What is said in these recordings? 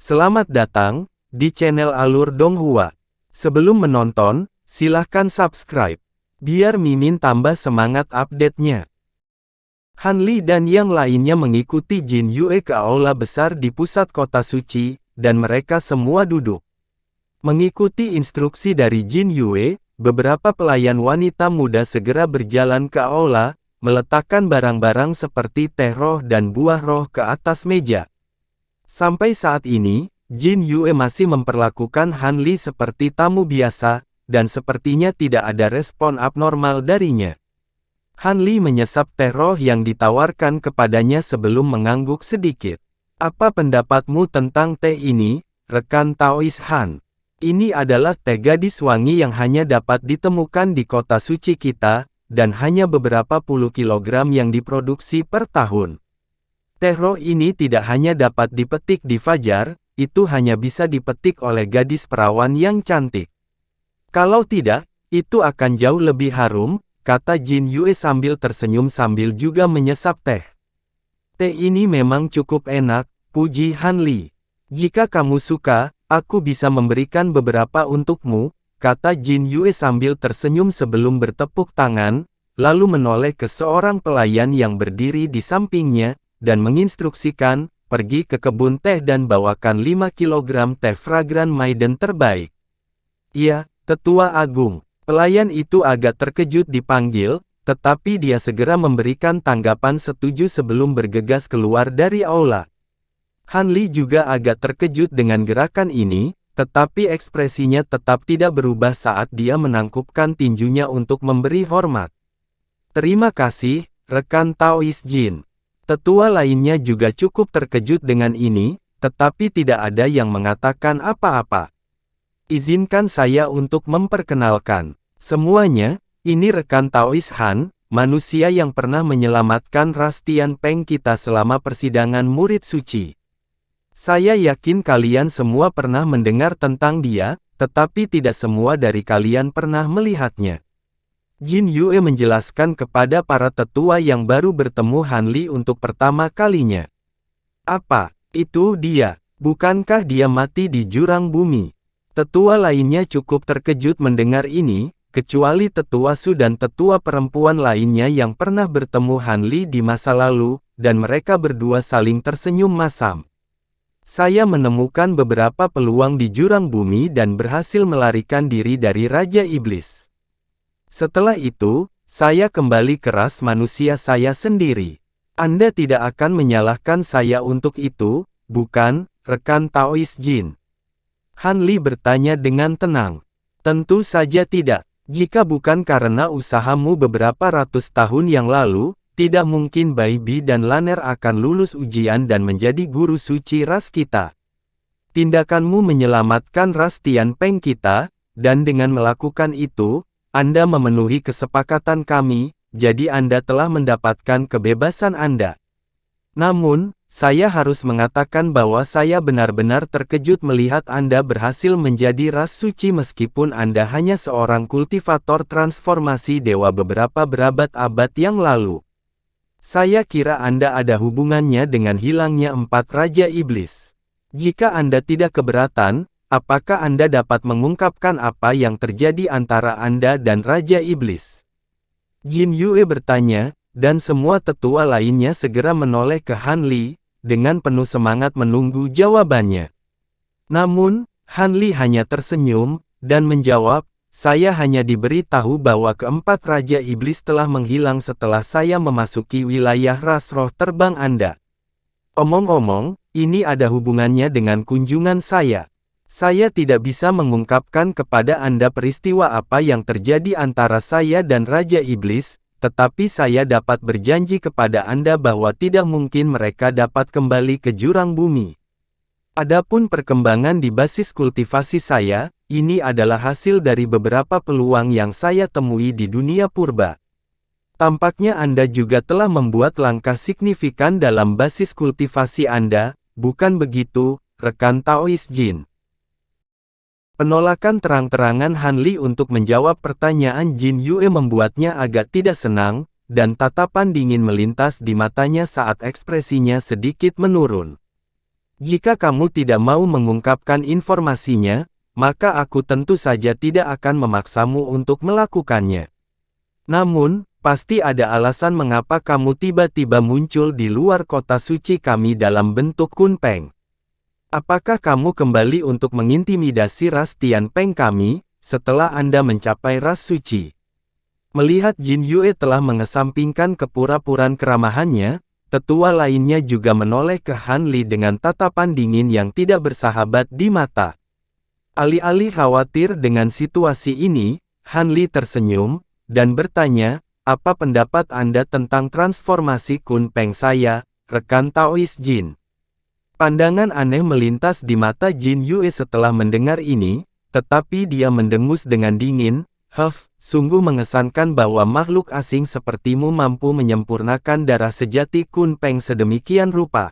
Selamat datang di channel Alur Donghua. Sebelum menonton, silahkan subscribe, biar Mimin tambah semangat update-nya. Han Li dan yang lainnya mengikuti Jin Yue ke aula besar di pusat kota suci, dan mereka semua duduk. Mengikuti instruksi dari Jin Yue, beberapa pelayan wanita muda segera berjalan ke aula, meletakkan barang-barang seperti teh roh dan buah roh ke atas meja. Sampai saat ini, Jin Yue masih memperlakukan Han Li seperti tamu biasa, dan sepertinya tidak ada respon abnormal darinya. Han Li menyesap teh roh yang ditawarkan kepadanya sebelum mengangguk sedikit. Apa pendapatmu tentang teh ini, rekan Taois Han? Ini adalah teh gadis wangi yang hanya dapat ditemukan di kota suci kita, dan hanya beberapa puluh kilogram yang diproduksi per tahun. Teh roh ini tidak hanya dapat dipetik di fajar, itu hanya bisa dipetik oleh gadis perawan yang cantik. Kalau tidak, itu akan jauh lebih harum, kata Jin Yue sambil tersenyum sambil juga menyesap teh. Teh ini memang cukup enak, puji Han Li. Jika kamu suka, aku bisa memberikan beberapa untukmu, kata Jin Yue sambil tersenyum sebelum bertepuk tangan, lalu menoleh ke seorang pelayan yang berdiri di sampingnya, dan menginstruksikan, pergi ke kebun teh dan bawakan 5 kilogram teh Fragrant Maiden terbaik. Iya, Tetua Agung. Pelayan itu agak terkejut dipanggil, tetapi dia segera memberikan tanggapan setuju sebelum bergegas keluar dari aula. Han Li juga agak terkejut dengan gerakan ini, tetapi ekspresinya tetap tidak berubah saat dia menangkupkan tinjunya untuk memberi hormat. Terima kasih, rekan Taois Jin. Tetua lainnya juga cukup terkejut dengan ini, tetapi tidak ada yang mengatakan apa-apa. Izinkan saya untuk memperkenalkan semuanya, ini rekan Taois Han, manusia yang pernah menyelamatkan ras Tian Peng kita selama persidangan murid suci. Saya yakin kalian semua pernah mendengar tentang dia, tetapi tidak semua dari kalian pernah melihatnya. Jin Yue menjelaskan kepada para tetua yang baru bertemu Han Li untuk pertama kalinya. Apa, itu dia? Bukankah dia mati di jurang bumi? Tetua lainnya cukup terkejut mendengar ini, kecuali tetua Su dan tetua perempuan lainnya yang pernah bertemu Han Li di masa lalu, dan mereka berdua saling tersenyum masam. Saya menemukan beberapa peluang di jurang bumi dan berhasil melarikan diri dari Raja Iblis. Setelah itu, saya kembali ke ras manusia saya sendiri. Anda tidak akan menyalahkan saya untuk itu, bukan, rekan Taois Jin? Han Li bertanya dengan tenang. Tentu saja tidak. Jika bukan karena usahamu beberapa ratus tahun yang lalu, tidak mungkin Bai Bi dan Laner akan lulus ujian dan menjadi guru suci ras kita. Tindakanmu menyelamatkan ras Tian Peng kita, dan dengan melakukan itu, Anda memenuhi kesepakatan kami, jadi Anda telah mendapatkan kebebasan Anda. Namun, saya harus mengatakan bahwa saya benar-benar terkejut melihat Anda berhasil menjadi ras suci meskipun Anda hanya seorang kultivator transformasi dewa beberapa berabad-abad yang lalu. Saya kira Anda ada hubungannya dengan hilangnya 4 Raja Iblis. Jika Anda tidak keberatan, apakah Anda dapat mengungkapkan apa yang terjadi antara Anda dan Raja Iblis? Jin Yue bertanya, dan semua tetua lainnya segera menoleh ke Han Li, dengan penuh semangat menunggu jawabannya. Namun, Han Li hanya tersenyum, dan menjawab, saya hanya diberi tahu bahwa keempat Raja Iblis telah menghilang setelah saya memasuki wilayah ras roh terbang Anda. Omong-omong, ini ada hubungannya dengan kunjungan saya. Saya tidak bisa mengungkapkan kepada Anda peristiwa apa yang terjadi antara saya dan Raja Iblis, tetapi saya dapat berjanji kepada Anda bahwa tidak mungkin mereka dapat kembali ke jurang bumi. Adapun perkembangan di basis kultivasi saya, ini adalah hasil dari beberapa peluang yang saya temui di dunia purba. Tampaknya Anda juga telah membuat langkah signifikan dalam basis kultivasi Anda, bukan begitu, rekan Taois Jin? Penolakan terang-terangan Han Li untuk menjawab pertanyaan Jin Yue membuatnya agak tidak senang, dan tatapan dingin melintas di matanya saat ekspresinya sedikit menurun. Jika kamu tidak mau mengungkapkan informasinya, maka aku tentu saja tidak akan memaksamu untuk melakukannya. Namun, pasti ada alasan mengapa kamu tiba-tiba muncul di luar kota suci kami dalam bentuk Kunpeng. Apakah kamu kembali untuk mengintimidasi ras Tianpeng kami, setelah Anda mencapai ras suci? Melihat Jin Yue telah mengesampingkan kepura-puran keramahannya, tetua lainnya juga menoleh ke Han Li dengan tatapan dingin yang tidak bersahabat di mata. Alih-alih khawatir dengan situasi ini, Han Li tersenyum, dan bertanya, apa pendapat Anda tentang transformasi Kunpeng saya, rekan Taois Jin? Pandangan aneh melintas di mata Jin Yue setelah mendengar ini, tetapi dia mendengus dengan dingin. Sungguh mengesankan bahwa makhluk asing sepertimu mampu menyempurnakan darah sejati Kunpeng sedemikian rupa.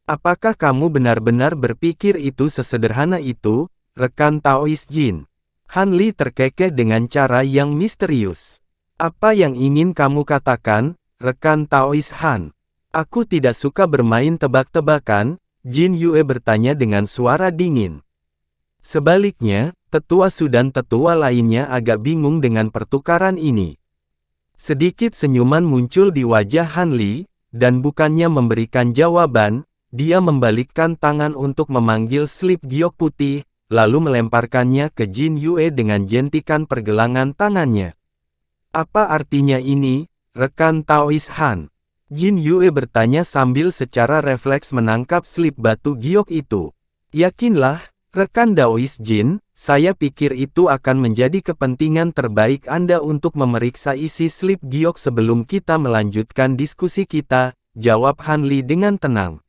Apakah kamu benar-benar berpikir itu sesederhana itu, rekan Taois Jin? Han Li terkekeh dengan cara yang misterius. Apa yang ingin kamu katakan, rekan Taois Han? Aku tidak suka bermain tebak-tebakan, Jin Yue bertanya dengan suara dingin. Sebaliknya, tetua Su dan tetua lainnya agak bingung dengan pertukaran ini. Sedikit senyuman muncul di wajah Han Li, dan bukannya memberikan jawaban, dia membalikkan tangan untuk memanggil slip giok putih, lalu melemparkannya ke Jin Yue dengan jentikan pergelangan tangannya. Apa artinya ini, rekan Taois Han? Jin Yue bertanya sambil secara refleks menangkap slip batu giok itu. Yakinlah, rekan Taois Jin, saya pikir itu akan menjadi kepentingan terbaik Anda untuk memeriksa isi slip giok sebelum kita melanjutkan diskusi kita, jawab Han Li dengan tenang.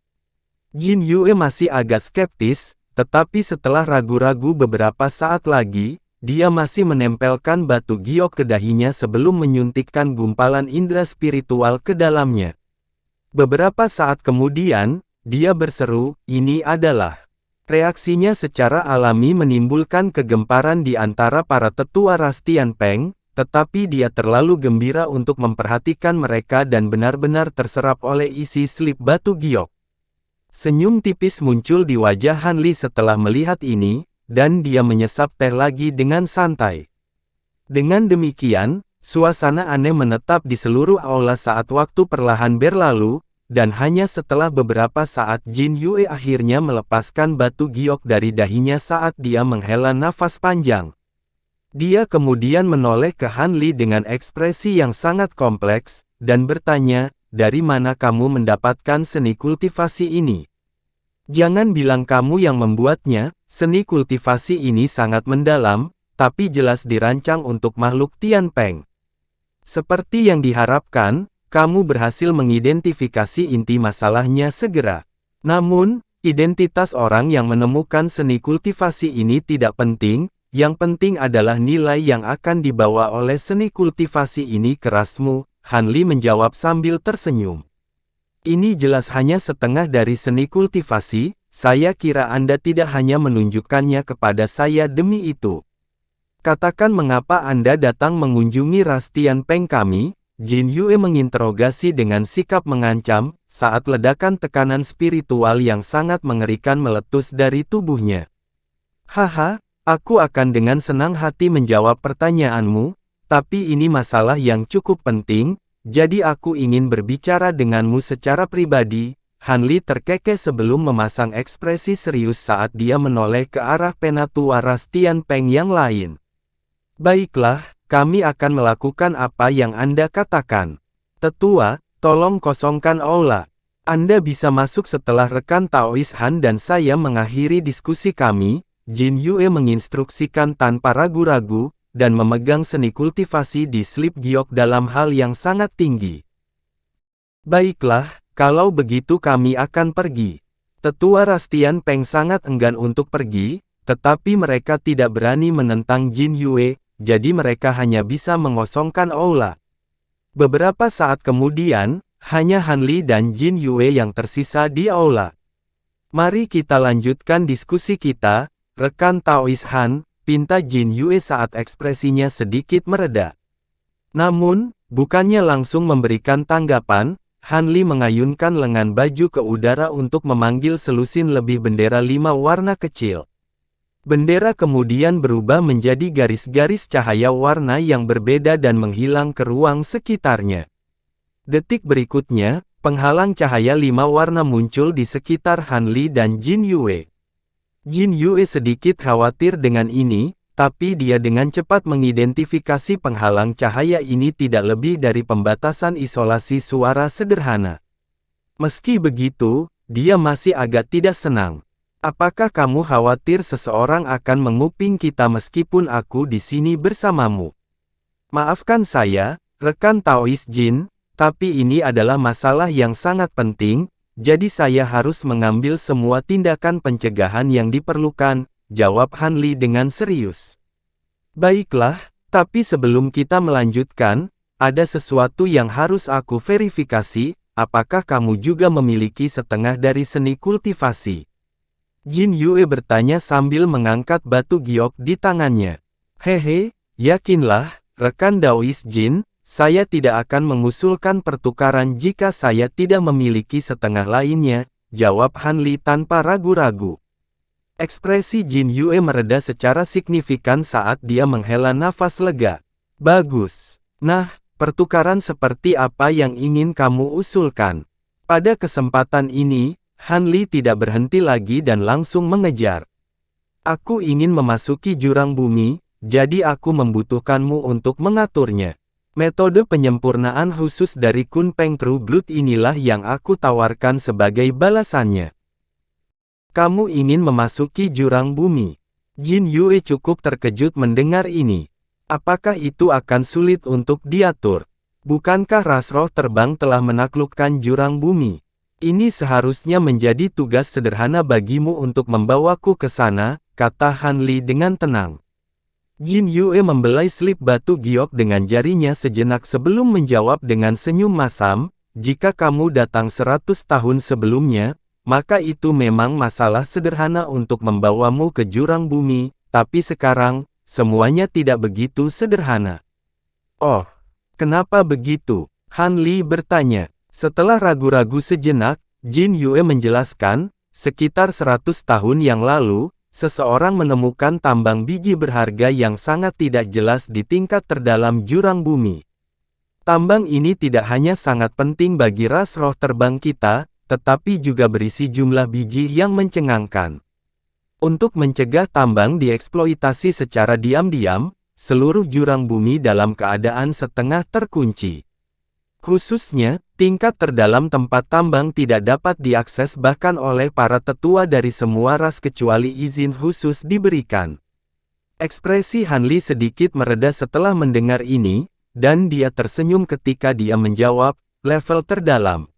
Jin Yue masih agak skeptis, tetapi setelah ragu-ragu beberapa saat lagi, dia masih menempelkan batu giok ke dahinya sebelum menyuntikkan gumpalan indera spiritual ke dalamnya. Beberapa saat kemudian, dia berseru, ini adalah. Reaksinya secara alami menimbulkan kegemparan di antara para tetua ras Tianpeng, tetapi dia terlalu gembira untuk memperhatikan mereka dan benar-benar terserap oleh isi slip batu giok. Senyum tipis muncul di wajah Han Li setelah melihat ini, dan dia menyesap teh lagi dengan santai. Dengan demikian, suasana aneh menetap di seluruh aula saat waktu perlahan berlalu, dan hanya setelah beberapa saat Jin Yue akhirnya melepaskan batu giok dari dahinya saat dia menghela nafas panjang. Dia kemudian menoleh ke Han Li dengan ekspresi yang sangat kompleks, dan bertanya, dari mana kamu mendapatkan seni kultivasi ini? Jangan bilang kamu yang membuatnya, seni kultivasi ini sangat mendalam, tapi jelas dirancang untuk makhluk Tianpeng. Seperti yang diharapkan, kamu berhasil mengidentifikasi inti masalahnya segera. Namun, identitas orang yang menemukan seni kultivasi ini tidak penting, yang penting adalah nilai yang akan dibawa oleh seni kultivasi ini ke rasmu, Han Li menjawab sambil tersenyum. Ini jelas hanya setengah dari seni kultivasi, saya kira Anda tidak hanya menunjukkannya kepada saya demi itu. Katakan mengapa Anda datang mengunjungi ras Tianpeng kami? Jin Yue menginterogasi dengan sikap mengancam, saat ledakan tekanan spiritual yang sangat mengerikan meletus dari tubuhnya. Haha, aku akan dengan senang hati menjawab pertanyaanmu, tapi ini masalah yang cukup penting, jadi aku ingin berbicara denganmu secara pribadi. Han Li terkekeh sebelum memasang ekspresi serius saat dia menoleh ke arah penatua ras Tianpeng yang lain. Baiklah. Kami akan melakukan apa yang Anda katakan. Tetua, tolong kosongkan aula. Anda bisa masuk setelah rekan Taois Han dan saya mengakhiri diskusi kami. Jin Yue menginstruksikan tanpa ragu-ragu, dan memegang seni kultivasi di slip giok dalam hal yang sangat tinggi. Baiklah, kalau begitu kami akan pergi. Tetua ras Tianpeng sangat enggan untuk pergi, tetapi mereka tidak berani menentang Jin Yue. Jadi mereka hanya bisa mengosongkan aula. Beberapa saat kemudian, hanya Han Li dan Jin Yue yang tersisa di aula. Mari kita lanjutkan diskusi kita, rekan Taois Han, pinta Jin Yue saat ekspresinya sedikit mereda. Namun, bukannya langsung memberikan tanggapan, Han Li mengayunkan lengan baju ke udara untuk memanggil selusin lebih bendera 5 warna kecil. Bendera kemudian berubah menjadi garis-garis cahaya warna yang berbeda dan menghilang ke ruang sekitarnya. Detik berikutnya, penghalang cahaya 5 warna muncul di sekitar Han Li dan Jin Yue. Jin Yue sedikit khawatir dengan ini, tapi dia dengan cepat mengidentifikasi penghalang cahaya ini tidak lebih dari pembatasan isolasi suara sederhana. Meski begitu, dia masih agak tidak senang. Apakah kamu khawatir seseorang akan menguping kita meskipun aku di sini bersamamu? Maafkan saya, rekan Taois Jin, tapi ini adalah masalah yang sangat penting, jadi saya harus mengambil semua tindakan pencegahan yang diperlukan, jawab Han Li dengan serius. Baiklah, tapi sebelum kita melanjutkan, ada sesuatu yang harus aku verifikasi, apakah kamu juga memiliki setengah dari seni kultivasi? Jin Yue bertanya sambil mengangkat batu giok di tangannya. Hehe, yakinlah, rekan Daois Jin, saya tidak akan mengusulkan pertukaran jika saya tidak memiliki setengah lainnya, jawab Han Li tanpa ragu-ragu. Ekspresi Jin Yue mereda secara signifikan saat dia menghela nafas lega. Bagus. Nah, pertukaran seperti apa yang ingin kamu usulkan? Pada kesempatan ini, Han Li tidak berhenti lagi dan langsung mengejar. Aku ingin memasuki jurang bumi, jadi aku membutuhkanmu untuk mengaturnya. Metode penyempurnaan khusus dari Kunpeng True Blood inilah yang aku tawarkan sebagai balasannya. Kamu ingin memasuki jurang bumi. Jin Yue cukup terkejut mendengar ini. Apakah itu akan sulit untuk diatur? Bukankah ras roh terbang telah menaklukkan jurang bumi? Ini seharusnya menjadi tugas sederhana bagimu untuk membawaku ke sana, kata Han Li dengan tenang. Jin Yue membelai slip batu giok dengan jarinya sejenak sebelum menjawab dengan senyum masam, jika kamu datang 100 tahun sebelumnya, maka itu memang masalah sederhana untuk membawamu ke jurang bumi, tapi sekarang, semuanya tidak begitu sederhana. Oh, kenapa begitu? Han Li bertanya. Setelah ragu-ragu sejenak, Jin Yue menjelaskan, sekitar 100 tahun yang lalu, seseorang menemukan tambang biji berharga yang sangat tidak jelas di tingkat terdalam jurang bumi. Tambang ini tidak hanya sangat penting bagi ras roh terbang kita, tetapi juga berisi jumlah biji yang mencengangkan. Untuk mencegah tambang dieksploitasi secara diam-diam, seluruh jurang bumi dalam keadaan setengah terkunci. Khususnya, tingkat terdalam tempat tambang tidak dapat diakses bahkan oleh para tetua dari semua ras kecuali izin khusus diberikan. Ekspresi Han Li sedikit mereda setelah mendengar ini, dan dia tersenyum ketika dia menjawab, level terdalam.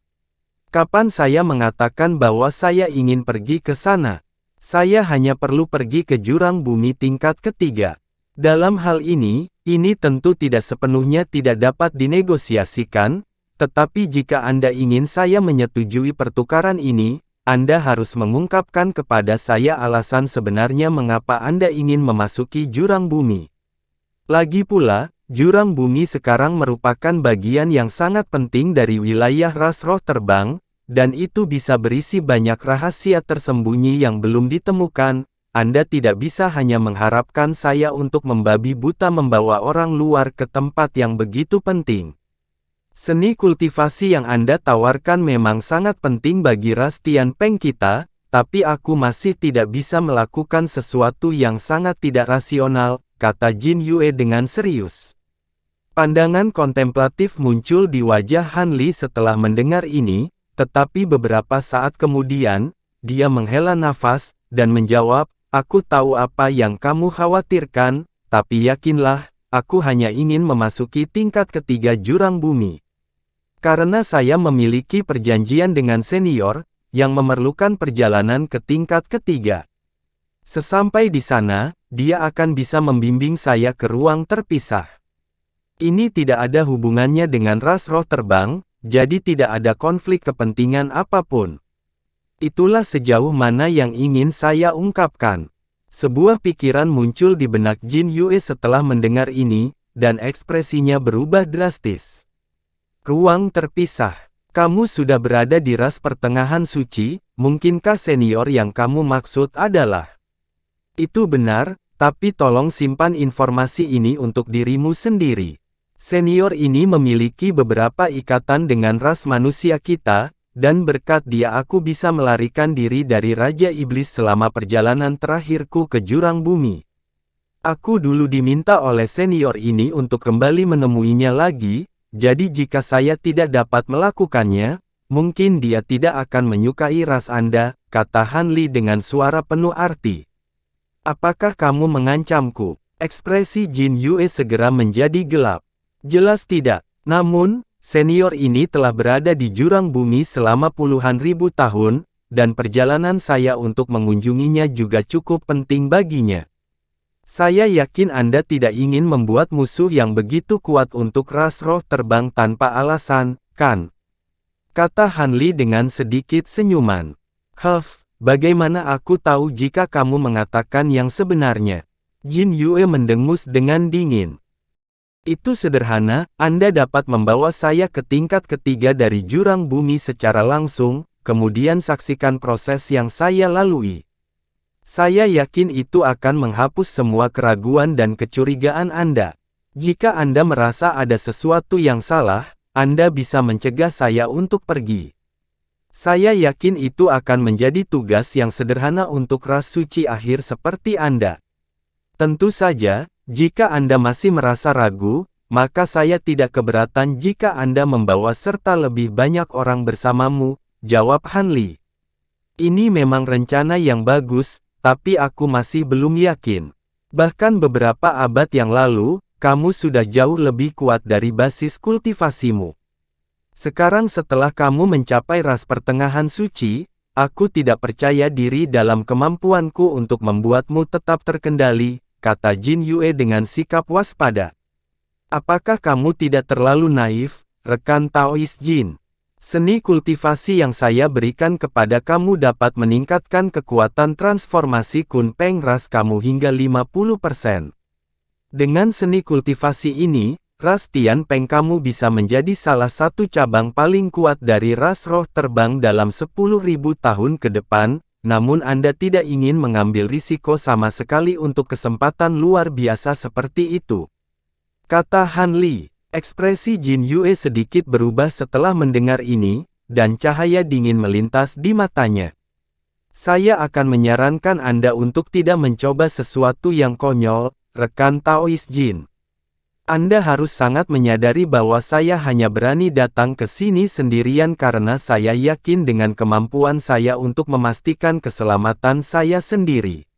Kapan saya mengatakan bahwa saya ingin pergi ke sana? Saya hanya perlu pergi ke jurang bumi tingkat ketiga. Dalam hal ini tentu tidak sepenuhnya tidak dapat dinegosiasikan, tetapi jika Anda ingin saya menyetujui pertukaran ini, Anda harus mengungkapkan kepada saya alasan sebenarnya mengapa Anda ingin memasuki jurang bumi. Lagi pula, jurang bumi sekarang merupakan bagian yang sangat penting dari wilayah ras roh terbang, dan itu bisa berisi banyak rahasia tersembunyi yang belum ditemukan. Anda tidak bisa hanya mengharapkan saya untuk membabi buta membawa orang luar ke tempat yang begitu penting. Seni kultivasi yang Anda tawarkan memang sangat penting bagi ras Tianpeng kita, tapi aku masih tidak bisa melakukan sesuatu yang sangat tidak rasional, kata Jin Yue dengan serius. Pandangan kontemplatif muncul di wajah Han Li setelah mendengar ini, tetapi beberapa saat kemudian, dia menghela nafas, dan menjawab, aku tahu apa yang kamu khawatirkan, tapi yakinlah, aku hanya ingin memasuki tingkat ketiga jurang bumi. Karena saya memiliki perjanjian dengan senior, yang memerlukan perjalanan ke tingkat ketiga. Sesampai di sana, dia akan bisa membimbing saya ke ruang terpisah. Ini tidak ada hubungannya dengan ras roh terbang, jadi tidak ada konflik kepentingan apapun. Itulah sejauh mana yang ingin saya ungkapkan. Sebuah pikiran muncul di benak Jin Yue setelah mendengar ini, dan ekspresinya berubah drastis. Ruang terpisah. Kamu sudah berada di ras pertengahan suci, mungkinkah senior yang kamu maksud adalah? Itu benar, tapi tolong simpan informasi ini untuk dirimu sendiri. Senior ini memiliki beberapa ikatan dengan ras manusia kita, dan berkat dia aku bisa melarikan diri dari Raja Iblis selama perjalanan terakhirku ke jurang bumi. Aku dulu diminta oleh senior ini untuk kembali menemuinya lagi, jadi jika saya tidak dapat melakukannya, mungkin dia tidak akan menyukai ras Anda, kata Han Li dengan suara penuh arti. Apakah kamu mengancamku? Ekspresi Jin Yue segera menjadi gelap. Jelas tidak, namun, senior ini telah berada di jurang bumi selama puluhan ribu tahun, dan perjalanan saya untuk mengunjunginya juga cukup penting baginya. Saya yakin Anda tidak ingin membuat musuh yang begitu kuat untuk ras roh terbang tanpa alasan, kan? Kata Han Li dengan sedikit senyuman. Bagaimana aku tahu jika kamu mengatakan yang sebenarnya? Jin Yue mendengus dengan dingin. Itu sederhana, Anda dapat membawa saya ke tingkat ketiga dari jurang bumi secara langsung, kemudian saksikan proses yang saya lalui. Saya yakin itu akan menghapus semua keraguan dan kecurigaan Anda. Jika Anda merasa ada sesuatu yang salah, Anda bisa mencegah saya untuk pergi. Saya yakin itu akan menjadi tugas yang sederhana untuk ras suci akhir seperti Anda. Tentu saja, jika Anda masih merasa ragu, maka saya tidak keberatan jika Anda membawa serta lebih banyak orang bersamamu, jawab Han Li. Ini memang rencana yang bagus, tapi aku masih belum yakin. Bahkan beberapa abad yang lalu, kamu sudah jauh lebih kuat dari basis kultivasimu. Sekarang setelah kamu mencapai ras pertengahan suci, aku tidak percaya diri dalam kemampuanku untuk membuatmu tetap terkendali, kata Jin Yue dengan sikap waspada. Apakah kamu tidak terlalu naif, rekan Taois Jin? Seni kultivasi yang saya berikan kepada kamu dapat meningkatkan kekuatan transformasi Kun Peng ras kamu hingga 50%. Dengan seni kultivasi ini, ras Tian Peng kamu bisa menjadi salah satu cabang paling kuat dari ras roh terbang dalam 10.000 tahun ke depan, namun Anda tidak ingin mengambil risiko sama sekali untuk kesempatan luar biasa seperti itu. Kata Han Li. Ekspresi Jin Yue sedikit berubah setelah mendengar ini, dan cahaya dingin melintas di matanya. Saya akan menyarankan Anda untuk tidak mencoba sesuatu yang konyol, rekan Taois Jin. Anda harus sangat menyadari bahwa saya hanya berani datang ke sini sendirian karena saya yakin dengan kemampuan saya untuk memastikan keselamatan saya sendiri.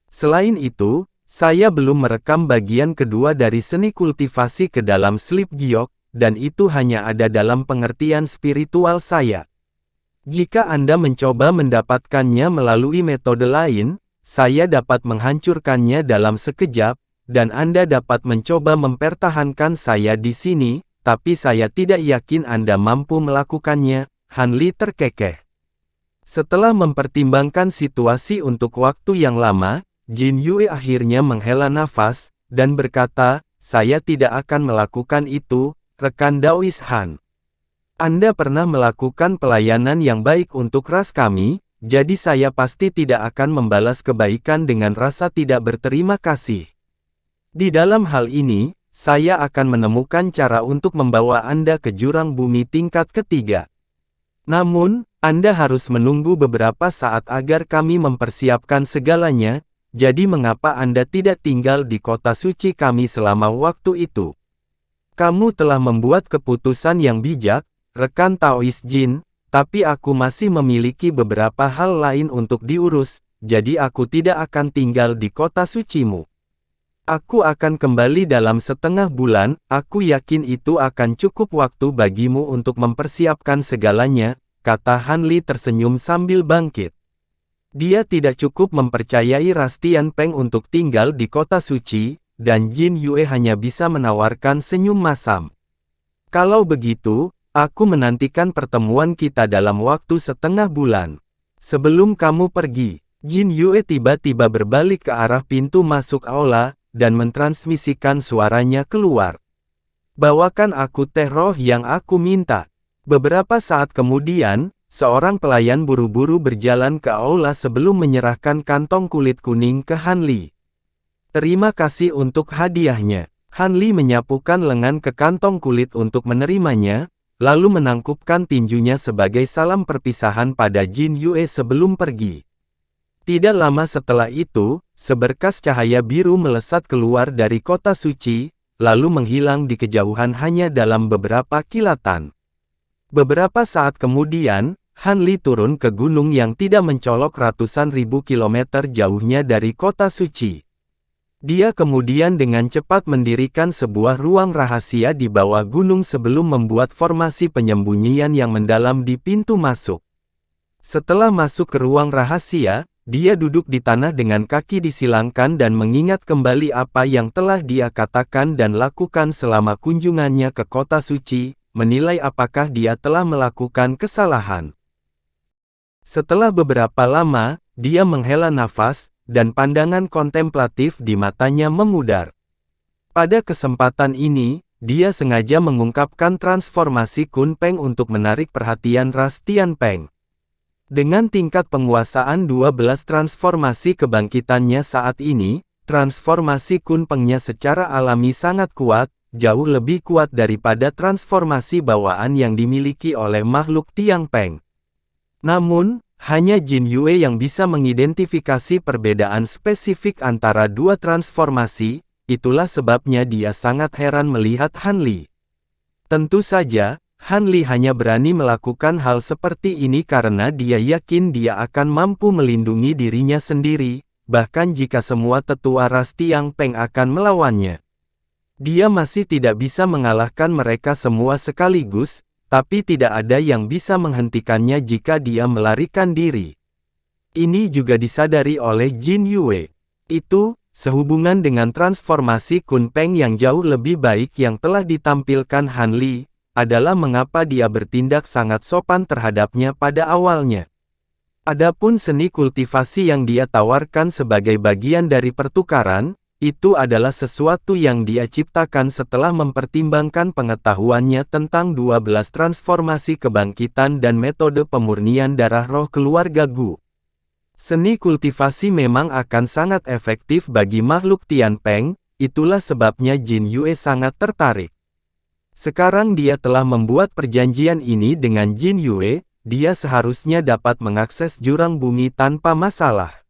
Selain itu, saya belum merekam bagian kedua dari seni kultivasi ke dalam Sleep Giok, dan itu hanya ada dalam pengertian spiritual saya. Jika Anda mencoba mendapatkannya melalui metode lain, saya dapat menghancurkannya dalam sekejap, dan Anda dapat mencoba mempertahankan saya di sini, tapi saya tidak yakin Anda mampu melakukannya, Han Li terkekeh. Setelah mempertimbangkan situasi untuk waktu yang lama, Jin Yue akhirnya menghela nafas, dan berkata, saya tidak akan melakukan itu, rekan Daois Han. Anda pernah melakukan pelayanan yang baik untuk ras kami, jadi saya pasti tidak akan membalas kebaikan dengan rasa tidak berterima kasih. Di dalam hal ini, saya akan menemukan cara untuk membawa Anda ke jurang bumi tingkat ketiga. Namun, Anda harus menunggu beberapa saat agar kami mempersiapkan segalanya, jadi mengapa Anda tidak tinggal di kota suci kami selama waktu itu? Kamu telah membuat keputusan yang bijak, rekan Taois Jin, tapi aku masih memiliki beberapa hal lain untuk diurus, jadi aku tidak akan tinggal di kota sucimu. Aku akan kembali dalam setengah bulan, aku yakin itu akan cukup waktu bagimu untuk mempersiapkan segalanya, kata Han Li tersenyum sambil bangkit. Dia tidak cukup mempercayai ras Tian Peng untuk tinggal di kota suci, dan Jin Yue hanya bisa menawarkan senyum masam. Kalau begitu, aku menantikan pertemuan kita dalam waktu setengah bulan. Sebelum kamu pergi, Jin Yue tiba-tiba berbalik ke arah pintu masuk aula, dan mentransmisikan suaranya keluar. Bawakan aku teh roh yang aku minta. Beberapa saat kemudian, seorang pelayan buru-buru berjalan ke aula sebelum menyerahkan kantong kulit kuning ke Han Li. Terima kasih untuk hadiahnya. Han Li menyapukan lengan ke kantong kulit untuk menerimanya, lalu menangkupkan tinjunya sebagai salam perpisahan pada Jin Yue sebelum pergi. Tidak lama setelah itu, seberkas cahaya biru melesat keluar dari kota suci, lalu menghilang di kejauhan hanya dalam beberapa kilatan. Beberapa saat kemudian, Han Li turun ke gunung yang tidak mencolok ratusan ribu kilometer jauhnya dari kota suci. Dia kemudian dengan cepat mendirikan sebuah ruang rahasia di bawah gunung sebelum membuat formasi penyembunyian yang mendalam di pintu masuk. Setelah masuk ke ruang rahasia, dia duduk di tanah dengan kaki disilangkan dan mengingat kembali apa yang telah dia katakan dan lakukan selama kunjungannya ke kota suci, menilai apakah dia telah melakukan kesalahan. Setelah beberapa lama, dia menghela nafas, dan pandangan kontemplatif di matanya memudar. Pada kesempatan ini, dia sengaja mengungkapkan transformasi Kun Peng untuk menarik perhatian ras Tian Peng. Dengan tingkat penguasaan 12 transformasi kebangkitannya saat ini, transformasi Kun Pengnya secara alami sangat kuat, jauh lebih kuat daripada transformasi bawaan yang dimiliki oleh makhluk Tian Peng. Namun, hanya Jin Yue yang bisa mengidentifikasi perbedaan spesifik antara dua transformasi, itulah sebabnya dia sangat heran melihat Han Li. Tentu saja, Han Li hanya berani melakukan hal seperti ini karena dia yakin dia akan mampu melindungi dirinya sendiri, bahkan jika semua tetua ras Tian Peng akan melawannya. Dia masih tidak bisa mengalahkan mereka semua sekaligus, tapi tidak ada yang bisa menghentikannya jika dia melarikan diri. Ini juga disadari oleh Jin Yue. Itu, sehubungan dengan transformasi Kun Peng yang jauh lebih baik yang telah ditampilkan Han Li, adalah mengapa dia bertindak sangat sopan terhadapnya pada awalnya. Adapun seni kultivasi yang dia tawarkan sebagai bagian dari pertukaran, itu adalah sesuatu yang dia ciptakan setelah mempertimbangkan pengetahuannya tentang 12 transformasi kebangkitan dan metode pemurnian darah roh keluarga Gu. Seni kultivasi memang akan sangat efektif bagi makhluk Tian Peng, itulah sebabnya Jin Yue sangat tertarik. Sekarang dia telah membuat perjanjian ini dengan Jin Yue, dia seharusnya dapat mengakses jurang bumi tanpa masalah.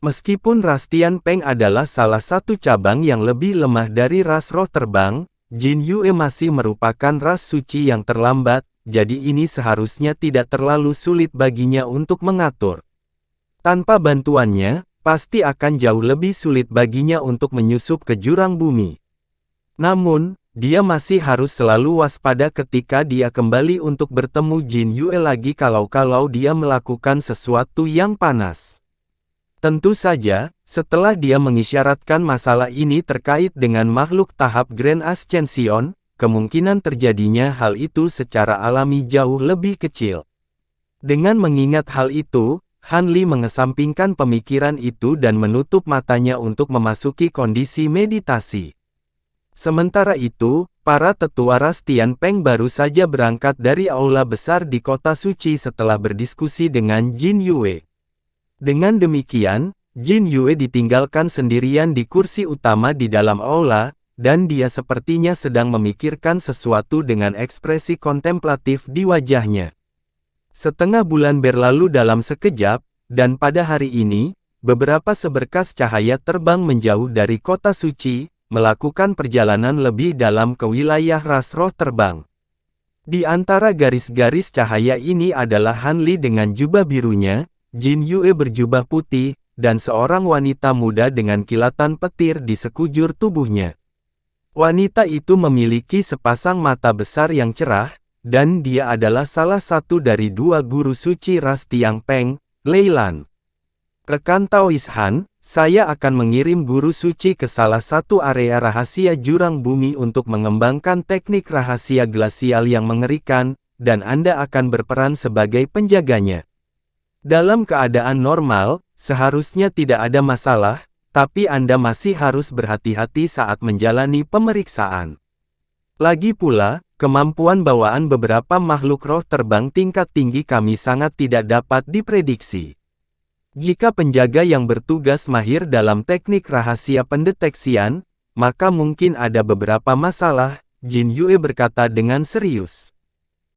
Meskipun ras Tian Peng adalah salah satu cabang yang lebih lemah dari ras roh terbang, Jin Yue masih merupakan ras suci yang terlambat, jadi ini seharusnya tidak terlalu sulit baginya untuk mengatur. Tanpa bantuannya, pasti akan jauh lebih sulit baginya untuk menyusup ke jurang bumi. Namun, dia masih harus selalu waspada ketika dia kembali untuk bertemu Jin Yue lagi kalau dia melakukan sesuatu yang panas. Tentu saja, setelah dia mengisyaratkan masalah ini terkait dengan makhluk tahap Grand Ascension, kemungkinan terjadinya hal itu secara alami jauh lebih kecil. Dengan mengingat hal itu, Han Li mengesampingkan pemikiran itu dan menutup matanya untuk memasuki kondisi meditasi. Sementara itu, para tetua ras Tian Peng baru saja berangkat dari aula besar di kota suci setelah berdiskusi dengan Jin Yue. Dengan demikian, Jin Yue ditinggalkan sendirian di kursi utama di dalam aula, dan dia sepertinya sedang memikirkan sesuatu dengan ekspresi kontemplatif di wajahnya. Setengah bulan berlalu dalam sekejap, dan pada hari ini, beberapa seberkas cahaya terbang menjauh dari kota suci, melakukan perjalanan lebih dalam ke wilayah ras roh terbang. Di antara garis-garis cahaya ini adalah Han Li dengan jubah birunya, Jin Yue berjubah putih, dan seorang wanita muda dengan kilatan petir di sekujur tubuhnya. Wanita itu memiliki sepasang mata besar yang cerah, dan dia adalah salah satu dari dua guru suci ras Tian Peng, Lei Lan. Rekan Taois Han, saya akan mengirim guru suci ke salah satu area rahasia jurang bumi untuk mengembangkan teknik rahasia glasial yang mengerikan, dan Anda akan berperan sebagai penjaganya. Dalam keadaan normal, seharusnya tidak ada masalah, tapi Anda masih harus berhati-hati saat menjalani pemeriksaan. Lagi pula, Kemampuan bawaan beberapa makhluk roh terbang tingkat tinggi kami sangat tidak dapat diprediksi. Jika penjaga yang bertugas mahir dalam teknik rahasia pendeteksian, maka mungkin ada beberapa masalah, Jin Yue berkata dengan serius.